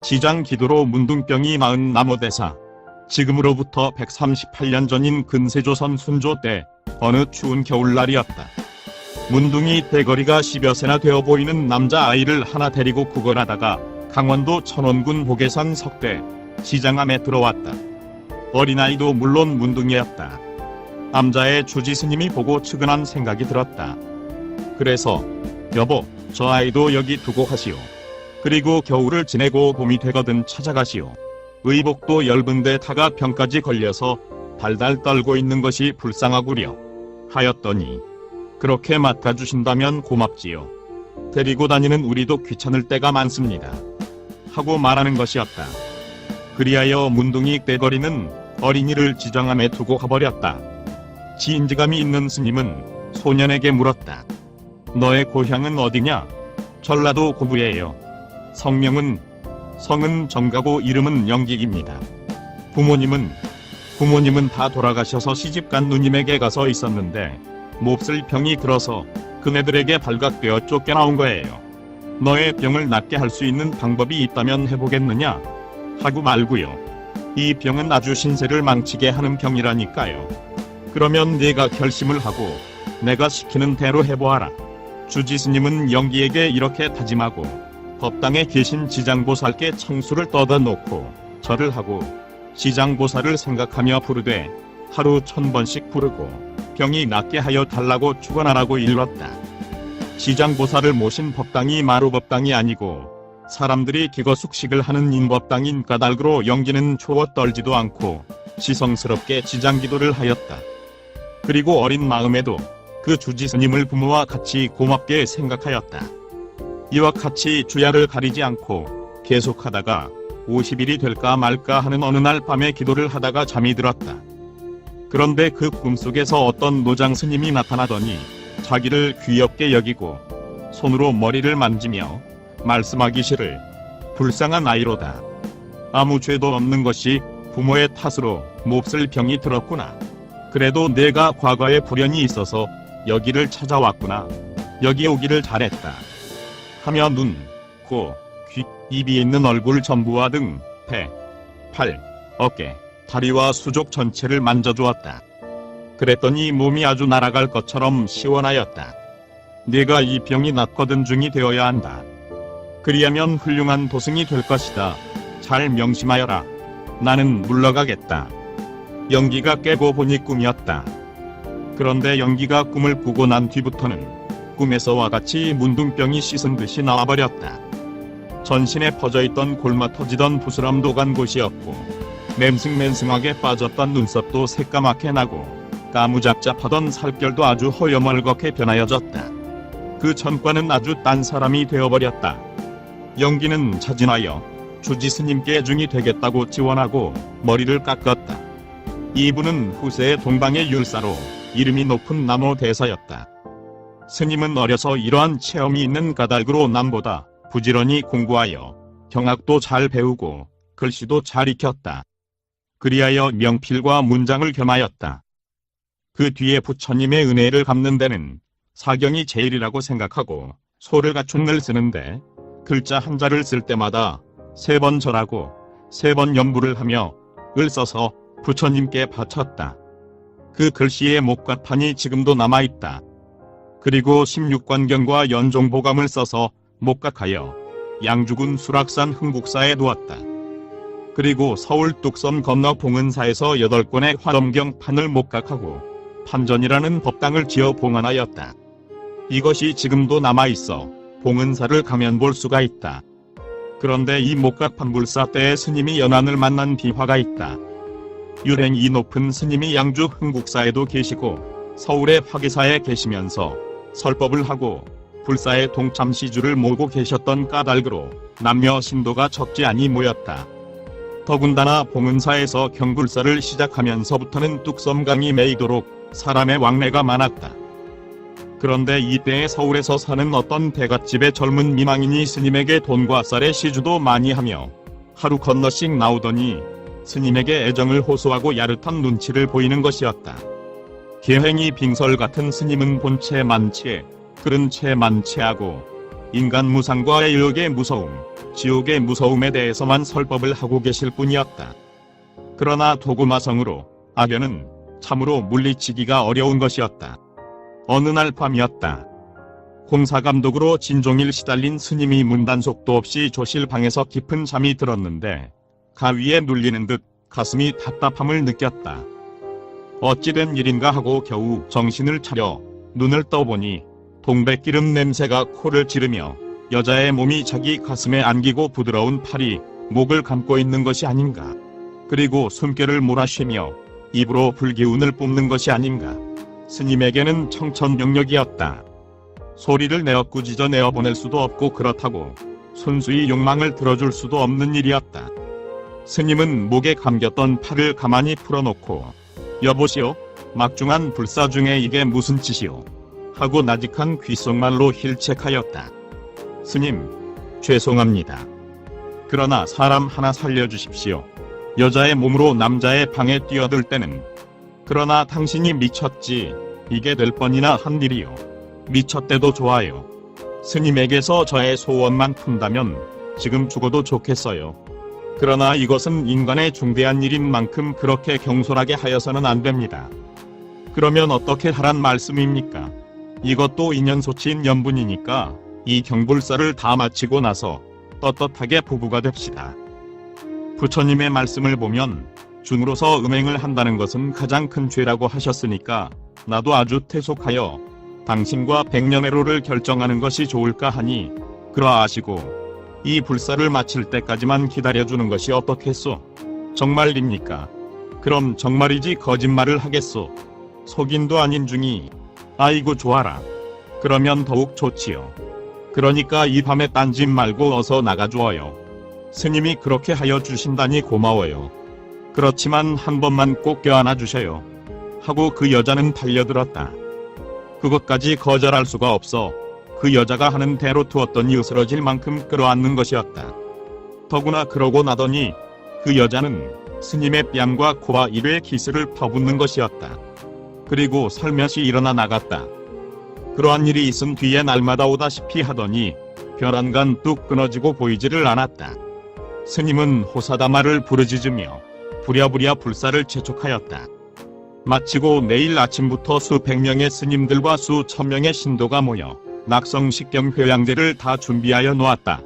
지장 기도로 문둥병이 나은 나무대사. 지금으로부터 138년 전인 근세조선 순조 때 어느 추운 겨울날이었다. 문둥이 대거리가 10여 세나 되어 보이는 남자아이를 하나 데리고 구걸하다가 강원도 천원군 복해산 석대 지장암에 들어왔다. 어린아이도 물론 문둥이였다. 남자의 주지스님이 보고 측은한 생각이 들었다. 그래서 여보, 저 아이도 여기 두고 가시오. 그리고 겨울을 지내고 봄이 되거든 찾아가시오. 의복도 얇은데 타가 병까지 걸려서 달달 떨고 있는 것이 불쌍하구려 하였더니 그렇게 맡아주신다면 고맙지요. 데리고 다니는 우리도 귀찮을 때가 많습니다. 하고 말하는 것이었다. 그리하여 문둥이 떼거리는 어린이를 지장암에 두고 가버렸다. 지인지감이 있는 스님은 소년에게 물었다. 너의 고향은 어디냐? 전라도 고부예요. 성은 정가고 이름은 영기입니다. 부모님은 다 돌아가셔서 시집간 누님에게 가서 있었는데 몹쓸 병이 들어서 그네들에게 발각되어 쫓겨나온 거예요. 너의 병을 낫게 할 수 있는 방법이 있다면 해보겠느냐? 하고 말고요. 이 병은 아주 신세를 망치게 하는 병이라니까요. 그러면 네가 결심을 하고 내가 시키는 대로 해보아라. 주지스님은 영기에게 이렇게 다짐하고 법당에 계신 지장보살께 청수를 떠다 놓고 절을 하고 지장보살을 생각하며 부르되 하루 1000번씩 부르고 병이 낫게 하여 달라고 축원하라고 일렀다. 지장보살을 모신 법당이 마루법당이 아니고 사람들이 기거숙식을 하는 인법당인 까닭으로 영기는 초워 떨지도 않고 지성스럽게 지장기도를 하였다. 그리고 어린 마음에도 그 주지스님을 부모와 같이 고맙게 생각하였다. 이와 같이 주야를 가리지 않고 계속하다가 50일이 될까 말까 하는 어느 날 밤에 기도를 하다가 잠이 들었다. 그런데 그 꿈속에서 어떤 노장 스님이 나타나더니 자기를 귀엽게 여기고 손으로 머리를 만지며 말씀하기를 불쌍한 아이로다. 아무 죄도 없는 것이 부모의 탓으로 몹쓸 병이 들었구나. 그래도 내가 과거에 불연이 있어서 여기를 찾아왔구나. 여기 오기를 잘했다. 하며 눈, 코, 귀, 입이 있는 얼굴 전부와 등, 배, 팔, 어깨, 다리와 수족 전체를 만져주었다. 그랬더니 몸이 아주 날아갈 것처럼 시원하였다. 네가 이 병이 낫거든 중이 되어야 한다. 그리하면 훌륭한 도승이 될 것이다. 잘 명심하여라. 나는 물러가겠다. 영기가 깨고 보니 꿈이었다. 그런데 영기가 꿈을 꾸고 난 뒤부터는 꿈에서와 같이 문둥병이 씻은 듯이 나와버렸다. 전신에 퍼져있던 골마 터지던 부스럼도 간 곳이 없고 맹승맹승하게 빠졌던 눈썹도 새까맣게 나고 까무잡잡하던 살결도 아주 허여멀겋게 변하여졌다. 그 전과는 아주 딴 사람이 되어버렸다. 영기는 자진하여 주지스님께 중이 되겠다고 지원하고 머리를 깎았다. 이분은 후세의 동방의 율사로 이름이 높은 나무대사였다. 스님은 어려서 이러한 체험이 있는 까닭으로 남보다 부지런히 공부하여 경학도 잘 배우고 글씨도 잘 익혔다. 그리하여 명필과 문장을 겸하였다. 그 뒤에 부처님의 은혜를 갚는 데는 사경이 제일이라고 생각하고 소를 갖춘 을 쓰는데 글자 한자를 쓸 때마다 3번 절하고 3번 염불을 하며 을 써서 부처님께 바쳤다. 그 글씨의 목과판이 지금도 남아있다. 그리고 16관경과 연종보감을 써서 목각하여 양주군 수락산 흥국사에 두었다. 그리고 서울 뚝섬 건너 봉은사에서 8권의 화엄경판을 목각하고 판전이라는 법당을 지어 봉헌하였다. 이것이 지금도 남아있어 봉은사를 가면 볼 수가 있다. 그런데 이 목각판불사 때의 스님이 연안을 만난 비화가 있다. 유행이 높은 스님이 양주 흥국사에도 계시고 서울의 화계사에 계시면서 설법을 하고 불사의 동참시주를 모으고 계셨던 까닭으로 남녀 신도가 적지 않이 모였다. 더군다나 봉은사에서 경불사를 시작하면서부터는 뚝섬강이 메이도록 사람의 왕래가 많았다. 그런데 이때에 서울에서 사는 어떤 대갓집의 젊은 미망인이 스님에게 돈과 쌀의 시주도 많이 하며 하루 건너씩 나오더니 스님에게 애정을 호소하고 야릇한 눈치를 보이는 것이었다. 계행이 빙설 같은 스님은 본체 만체, 그른 채 만체하고 인간 무상과 의욕의 무서움, 지옥의 무서움에 대해서만 설법을 하고 계실 뿐이었다. 그러나 도구마성으로 악연은 참으로 물리치기가 어려운 것이었다. 어느 날 밤이었다. 공사감독으로 진종일 시달린 스님이 문단속도 없이 조실방에서 깊은 잠이 들었는데 가위에 눌리는 듯 가슴이 답답함을 느꼈다. 어찌된 일인가 하고 겨우 정신을 차려 눈을 떠보니 동백기름 냄새가 코를 찌르며 여자의 몸이 자기 가슴에 안기고 부드러운 팔이 목을 감고 있는 것이 아닌가. 그리고 숨결을 몰아쉬며 입으로 불기운을 뿜는 것이 아닌가. 스님에게는 청천벽력이었다. 소리를 내어 꾸짖어 내어 보낼 수도 없고 그렇다고 순수히 욕망을 들어줄 수도 없는 일이었다. 스님은 목에 감겼던 팔을 가만히 풀어놓고 여보시오, 막중한 불사 중에 이게 무슨 짓이오? 하고 나직한 귓속말로 힐책하였다. 스님, 죄송합니다. 그러나 사람 하나 살려주십시오. 여자의 몸으로 남자의 방에 뛰어들 때는. 그러나 당신이 미쳤지, 이게 될 뻔이나 한 일이요. 미쳤대도 좋아요. 스님에게서 저의 소원만 푼다면 지금 죽어도 좋겠어요. 그러나 이것은 인간의 중대한 일인 만큼 그렇게 경솔하게 하여서는 안 됩니다. 그러면 어떻게 하란 말씀입니까? 이것도 인연소치인 연분이니까 이 경불사를 다 마치고 나서 떳떳하게 부부가 됩시다. 부처님의 말씀을 보면 중으로서 음행을 한다는 것은 가장 큰 죄라고 하셨으니까 나도 아주 퇴속하여 당신과 백년애로를 결정하는 것이 좋을까 하니 그러하시고 이 불사를 마칠 때까지만 기다려주는 것이 어떻겠소? 정말입니까? 그럼 정말이지 거짓말을 하겠소? 속인도 아닌 중이. 아이고 좋아라. 그러면 더욱 좋지요. 그러니까 이 밤에 딴짓 말고 어서 나가주어요. 스님이 그렇게 하여 주신다니 고마워요. 그렇지만 한 번만 꼭 껴안아 주셔요. 하고 그 여자는 달려들었다. 그것까지 거절할 수가 없어 그 여자가 하는 대로 두었더니 으스러질 만큼 끌어안는 것이었다. 더구나 그러고 나더니 그 여자는 스님의 뺨과 코와 입에 키스를 퍼붓는 것이었다. 그리고 살며시 일어나 나갔다. 그러한 일이 있은 뒤에 날마다 오다시피 하더니 벼랑간 뚝 끊어지고 보이지를 않았다. 스님은 호사다마를 부르짖으며 부랴부랴 불사를 재촉하였다. 마치고 내일 아침부터 수백 명의 스님들과 수천 명의 신도가 모여 낙성식경 회양제를 다 준비하여 놓았다.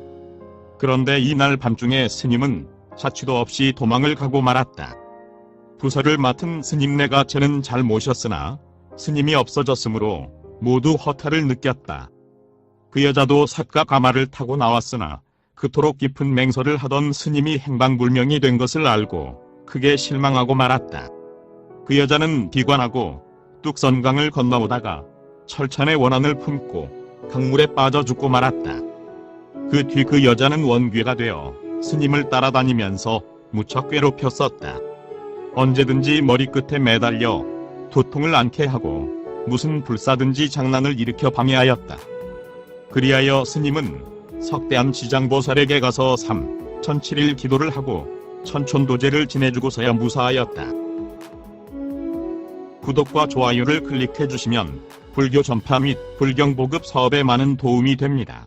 그런데 이날 밤중에 스님은 자취도 없이 도망을 가고 말았다. 부서를 맡은 스님네가 쟤는 잘 모셨으나 스님이 없어졌으므로 모두 허탈을 느꼈다. 그 여자도 삿과 가마를 타고 나왔으나 그토록 깊은 맹설을 하던 스님이 행방불명이 된 것을 알고 크게 실망하고 말았다. 그 여자는 비관하고 뚝선강을 건너오다가 철천의 원한을 품고 강물에 빠져 죽고 말았다. 그 뒤 그 여자는 원귀가 되어 스님을 따라다니면서 무척 괴롭혔었다. 언제든지 머리끝에 매달려 두통을 않게 하고 무슨 불사든지 장난을 일으켜 방해하였다. 그리하여 스님은 석대암 지장보살에게 가서 3007일 기도를 하고 천촌도제를 지내주고서야 무사하였다. 구독과 좋아요를 클릭해 주시면 불교 전파 및 불경 보급 사업에 많은 도움이 됩니다.